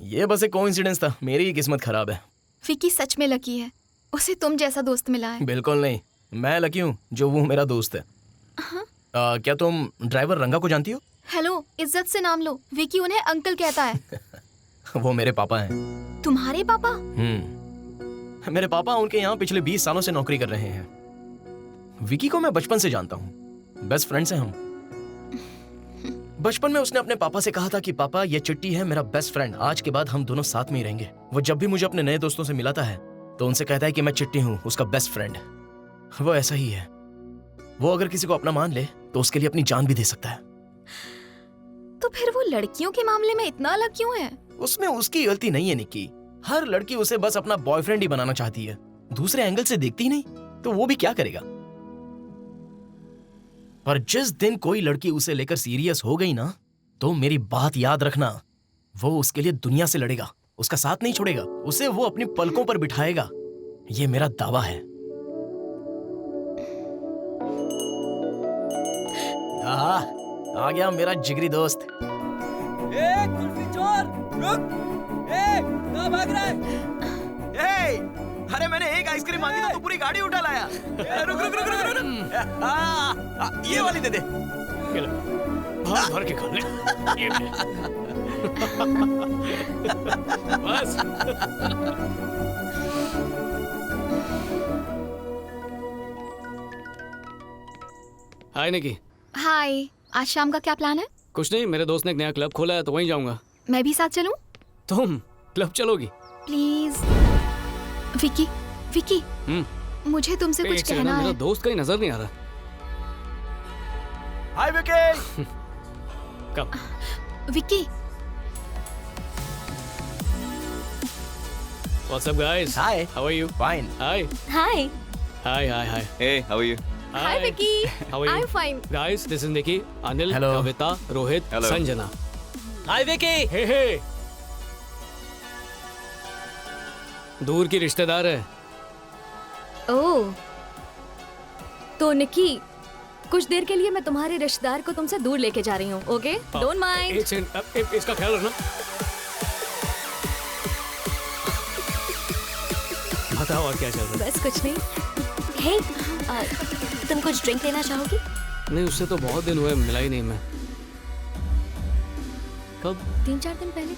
ये बस एक कोइंसिडेंस था, मेरी ही किस्मत खराब है। विकी सच में लकी है, उसे तुम जैसा दोस्त मिला है। बिल्कुल नहीं, मैं लकी हूँ जो वो मेरा दोस्त है। क्या तुम ड्राइवर रंगा को जानती हो? हेलो, इज्जत से नाम लो। विकी उन्हें अंकल कहता है। वो मेरे पापा हैं। तुम्हारे पापा? मेरे पापा उनके यहाँ पिछले 20 सालों से नौकरी कर रहे हैं। विकी को मैं बचपन से जानता हूँ, बेस्ट फ्रेंड्स हैं हम। बचपन में उसने अपने पापा से कहा था कि पापा ये चिट्टी है मेरा बेस्ट फ्रेंड, आज के बाद हम दोनों साथ में ही रहेंगे। वो जब भी मुझे अपने नए दोस्तों से मिलाता है तो उनसे कहता है कि मैं चिट्टी हूँ, उसका बेस्ट फ्रेंड। वो ऐसा ही है, वो अगर किसी को अपना मान ले तो उसके लिए अपनी जान भी दे सकता है। तो फिर वो लड़कियों के मामले में इतना अलग क्यों है? उसमें उसकी गलती नहीं है निक्की, हर लड़की उसे बस अपना बॉयफ्रेंड ही बनाना चाहती है, दूसरे एंगल से देखती ही नहीं, तो वो भी क्या करेगा। पर जिस दिन कोई लड़की उसे लेकर सीरियस हो गई ना, तो मेरी बात याद रखना, वो उसके लिए दुनिया से लड़ेगा, उसका साथ नहीं छोड़ेगा, उसे वो अपनी पलकों पर बिठाएगा, ये मेरा दावा है। आ गया मेरा जिगरी दोस्त। कुल्फी चोर, रुक! कहाँ भाग रहा है? अरे मैंने एक आइसक्रीम मांगी तो तू पूरी गाड़ी उठा लाया। रुक रुक रुक रुक रुक। ये वाली दे दे। भर भर के खा ले। ये ले। बस। हाय निकी। हाय, आज शाम का क्या प्लान है? कुछ नहीं, मेरे दोस्त ने एक नया क्लब खोला है तो वहीं जाऊंगा। मैं भी साथ चलूं? तुम क्लब चलोगी? प्लीज। विकी, विकी, मुझे तुमसे कुछ कहना है। मेरा दोस्त कहीं नजर नहीं आ रहा। हाय विकी। कब? Vicky. What's up guys? Hi. How are you? Fine. Hi. Hi. Hi, hi, hi. Hey, how are you? Hi Vicky. How are you? I'm fine. Guys, this is Nikki, Anil, Hello. Kavita, Rohit, Hello. Sanjana. Hi Vicky. Hey, hey. दूर की रिश्तेदार है। ओह, तो निकी, कुछ देर के लिए मैं तुम्हारे रिश्तेदार को तुमसे दूर लेके जा रही हूँ, ओके? Don't mind. एक सेकंड, इसका ख्याल रखना। बताओ और क्या चल रहा है? बस कुछ नहीं। हे, तुम कुछ ड्रिंक लेना चाहोगी? नहीं, उससे तो बहुत दिन हुए, मिला ही नहीं मैं। कब? 3-4 दिन पहले।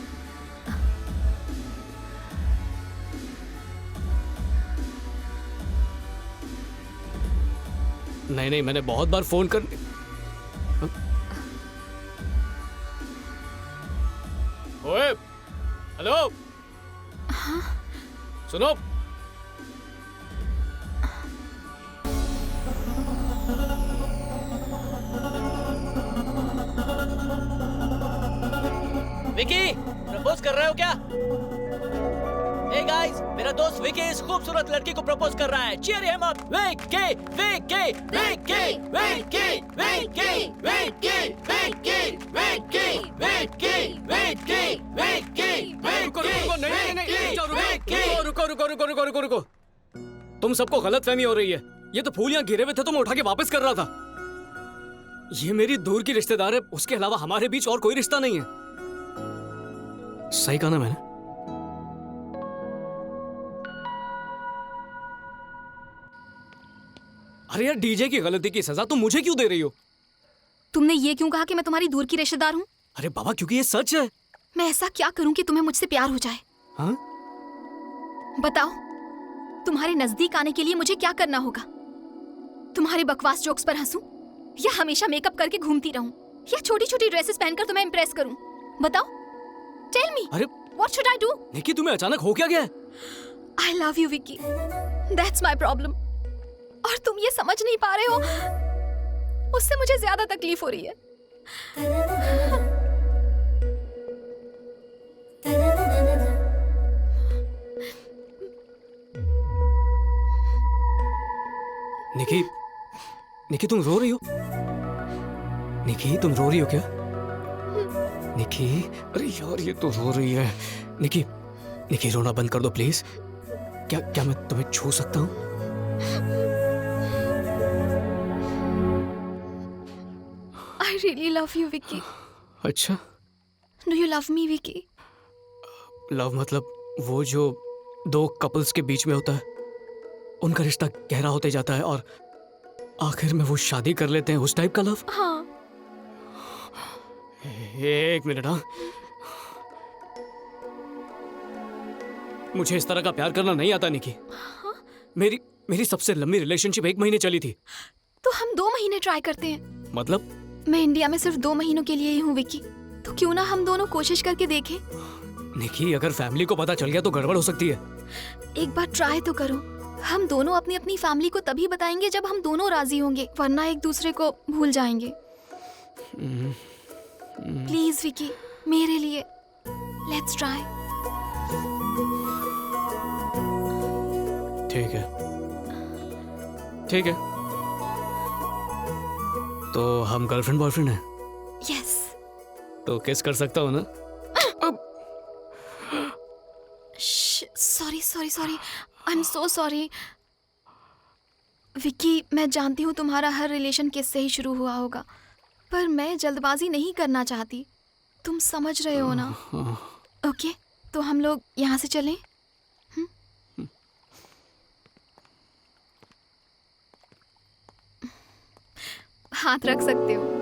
नहीं नहीं, मैंने बहुत बार फोन कर। ओए, हेलो। सुनो। विकी, प्रपोज कर रहे हो क्या? Hey guys, मेरा दोस्त विकी इस खूबसूरत लड़की को प्रपोज कर रहा है। Cheer him up, Vicky, Vicky, Vicky, Vicky, Vicky, Vicky, Vicky, Vicky, Vicky, Vicky, Vicky, रुको रुको, नहीं नहीं नहीं, रुको रुको रुको रुको रुको रुको। तुम सबको गलतफहमी हो रही है। ये तो फूल यहाँ गिरे हुए थे तो मैं उठा के वापस कर रहा था। ये मेरी दूर की रिश्तेदार है, उसके अलावा हमारे बीच और कोई रिश्ता नहीं है। सही कहा ना मैंने? अरे यार, डीजे की गलती की सजा तुम मुझे क्यों दे रही हो? तुमने ये क्यों कहा कि मैं तुम्हारी दूर की रिश्तेदार हूँ? अरे बाबा, क्योंकि ये सच है। मैं ऐसा क्या करूँ कि तुम्हें मुझसे प्यार हो जाए? हाँ? बताओ, तुम्हारे नजदीक आने के लिए मुझे क्या करना होगा? तुम्हारे बकवास जोक्स पर हंसूं, या हमेशा मेकअप करके घूमती रहूं, या छोटी छोटी ड्रेसेस पहनकर तुम्हें इम्प्रेस करूं? बताओ, टेल मी, अरे व्हाट शुड आई डू? निकी, तुम्हें अचानक हो क्या गया है? I love you Vicky, that's my problem. और तुम ये समझ नहीं पा रहे हो, उससे मुझे ज्यादा तकलीफ हो रही है। निकी, निकी तुम रो रही हो? निकी तुम रो रही हो क्या? निकी, अरे यार ये तो रो रही है। निकी, निकी रोना बंद कर दो प्लीज। क्या मैं तुम्हें छू सकता हूँ? I really love you, Vicky. अच्छा। Do you love me, Vicky? Love मतलब वो जो दो कपल्स के बीच में होता है, उनका रिश्ता गहरा होते जाता है और आखिर में वो शादी कर लेते हैं, उस टाइप का लव। हाँ। एक मिनट, हाँ। मुझे इस तरह का प्यार करना नहीं आता निकी। मेरी सबसे लंबी रिलेशनशिप 1 महीने चली थी। तो हम 2 महीने ट्राई करते हैं। मतलब? मैं इंडिया में सिर्फ 2 महीनों के लिए ही हूँ विक्की, तो क्यों ना हम दोनों कोशिश करके देखें। निकी, अगर फैमिली को पता चल गया तो गड़बड़ हो सकती है। एक बार ट्राई तो करो। हम दोनों अपनी अपनी फैमिली को तभी बताएंगे जब हम दोनों राजी होंगे, वरना एक दूसरे को भूल जाएंगे। प्लीज विकी, मेरे लिए लेट्स ट्राई। ठीक है, ठीक है। तो हम गर्लफ्रेंड बॉयफ्रेंड हैं? यस। तो किस कर सकता हूँ ना? Sorry sorry sorry, I am so sorry Vicky. मैं जानती हूँ तुम्हारा हर रिलेशन किस से ही शुरू हुआ होगा, पर मैं जल्दबाजी नहीं करना चाहती। तुम समझ रहे हो ना? ओके, तो हम लोग यहाँ से चलें? हाथ रख सकते हो।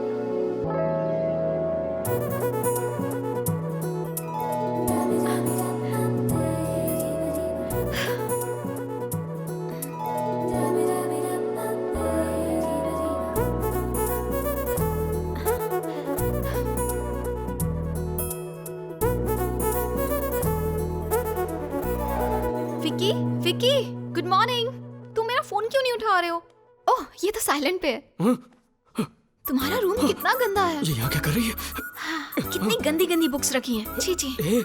Vicky, Vicky, good morning. तुम मेरा फोन क्यों नहीं उठा रहे हो? ओह, ये तो साइलेंट पे है। तुम्हारा रूम कितना गंदा है। ये यहाँ क्या कर रही है? कितनी गंदी गंदी बुक्स रखी हैं। छी छी।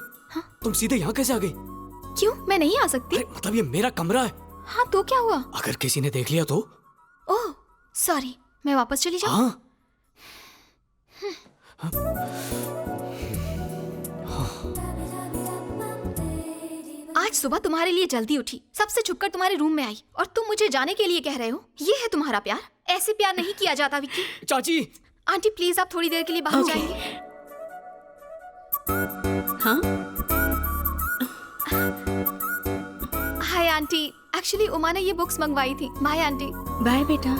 तुम सीधे यहाँ कैसे आ गई? क्यों, मैं नहीं आ सकती? अरे मतलब ये मेरा कमरा है। हाँ, तो क्या हुआ? अगर किसी ने देख लिया तो? ओह सॉरी, मैं वापस चली जाऊँ? हाँ। आज सुबह तुम्हारे लिए जल्दी उठी, सबसे छुपकर तुम्हारे रूम में आई, और तुम मुझे जाने के लिए कह रहे हो? ये है तुम्हारा प्यार? ऐसे प्यार नहीं किया जाता विक्की। चाची। आंटी प्लीज, आप थोड़ी देर के लिए बाहर जाएंगे? हाँ? हाय आंटी, एक्चुअली उमा ने ये बुक्स मंगवाई थी। Bye aunty. बाय बेटा।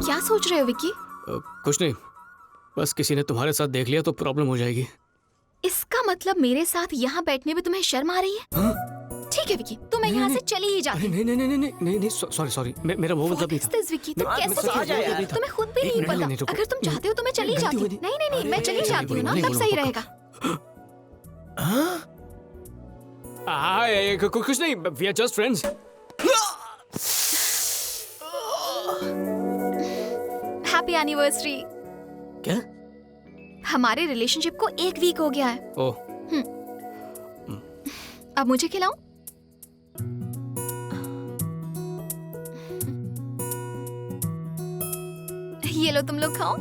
क्या सोच रहे हो विक्की? कुछ नहीं, बस किसी ने तुम्हारे साथ देख लिया तो प्रॉब्लम हो जाएगी। इसका मतलब मेरे साथ यहाँ बैठने में तुम्हें शर्म आ रही है? हाँ? ठीक है विक्की, तो मैं यहाँ से चली ही जाती हूँ। नहीं, सॉरी, मेरा वो मतलब नहीं था। विक्की, तुम कैसे मुझसे आ जाए यार। तुम्हें खुद भी नहीं नहीं, पता। अगर तुम चाहते हो तो मैं चली गलती जाती हूँ। हुई नहीं, मैं चली जाती हूँ ना, तब सही रहेगा। कुछ नहीं, we are just friends. Happy anniversary. क्या? हमारे रिलेशनशिप को 1 वीक हो गया है। ओह, अब मुझे खिलाऊं? ये लो, तुम लोग खाओ।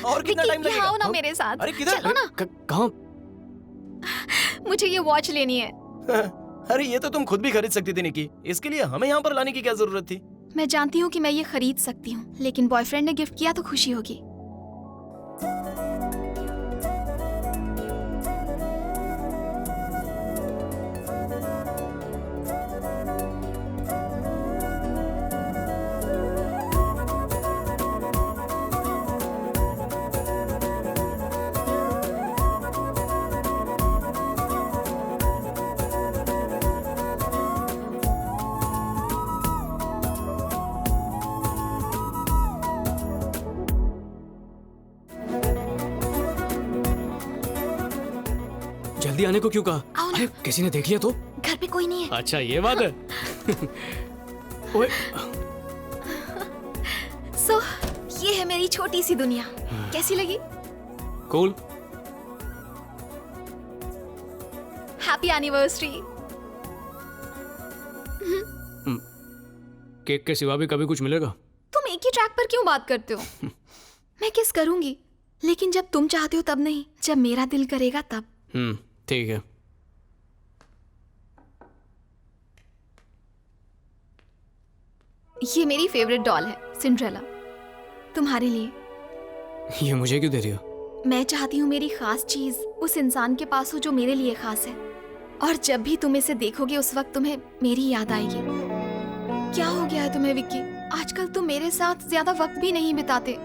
और कितना टाइम विक्की, यहाँ आओ लगेगा? ना मेरे साथ। अरे किधर? चलो ना, कहाँ? मुझे ये वॉच लेनी है। अरे ये तो तुम खुद भी खरीद सकती थी निकी, इसके लिए हमें यहाँ पर लाने की क्या जरूरत थी? मैं जानती हूँ कि मैं ये खरीद सकती हूँ, लेकिन बॉयफ्रेंड ने गिफ्ट किया तो खुशी होगी। जल्दी आने को क्यों कहा? आओ ना। अरे किसी ने देख लिया तो? घर पे कोई नहीं है। अच्छा ये बात है। ओए सो ये है मेरी छोटी सी दुनिया। कैसी लगी? कूल। Happy anniversary. केक के सिवा भी कभी कुछ मिलेगा? तुम एक ही ट्रैक पर क्यों बात करते हो? मैं किस करूंगी, लेकिन जब तुम चाहते हो तब नहीं, जब मेरा दिल करेगा तब। ठीक है। ये मेरी फेवरेट डॉल है, सिंड्रेला, तुम्हारे लिए। ये मुझे क्यों दे रही हो? मैं चाहती हूँ मेरी खास चीज उस इंसान के पास हो जो मेरे लिए खास है, और जब भी तुम इसे देखोगे उस वक्त तुम्हें मेरी याद आएगी। क्या हो गया है तुम्हें विक्की? आजकल तुम मेरे साथ ज्यादा वक्त भी नहीं बिताते।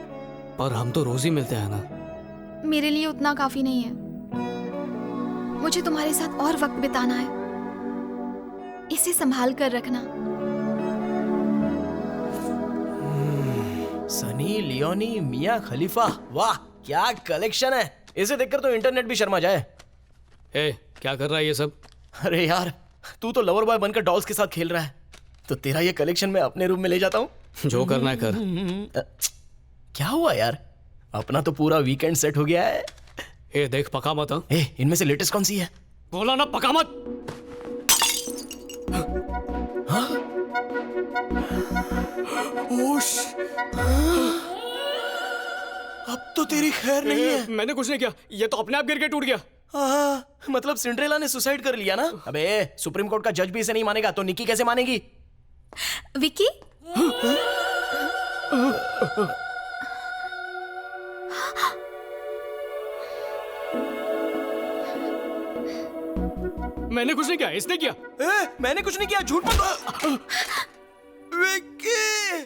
पर हम तो रोज ही मिलते हैं ना। मेरे लिए उतना काफी नहीं है। मुझे तुम्हारे साथ और वक्त बिताना है। इसे संभाल कर रखना। सनी लियोनी मिया खलीफा, वाह क्या कलेक्शन है। इसे देखकर तो इंटरनेट भी शर्मा जाए। ए, क्या कर रहा है ये सब? अरे यार, तू तो लवर बॉय बनकर डॉल्स के साथ खेल रहा है, तो तेरा ये कलेक्शन मैं अपने रूम में ले जाता हूँ। जो करना है कर। क्या हुआ यार, अपना तो पूरा वीकेंड सेट हो गया है। ए देख, पका मत। हाँ? ए, इनमें से लेटेस्ट कौन सी है? बोला ना पका मत। ओश, अब तो तेरी खैर नहीं है। मैंने कुछ नहीं किया, ये तो अपने आप गिर के टूट गया। मतलब सिंड्रेला ने सुसाइड कर लिया ना? अबे सुप्रीम कोर्ट का जज भी इसे नहीं मानेगा तो निक्की कैसे मानेगी? विक्की, मैंने कुछ नहीं किया, इसने किया। मैंने कुछ नहीं किया, झूठ मत। विक्की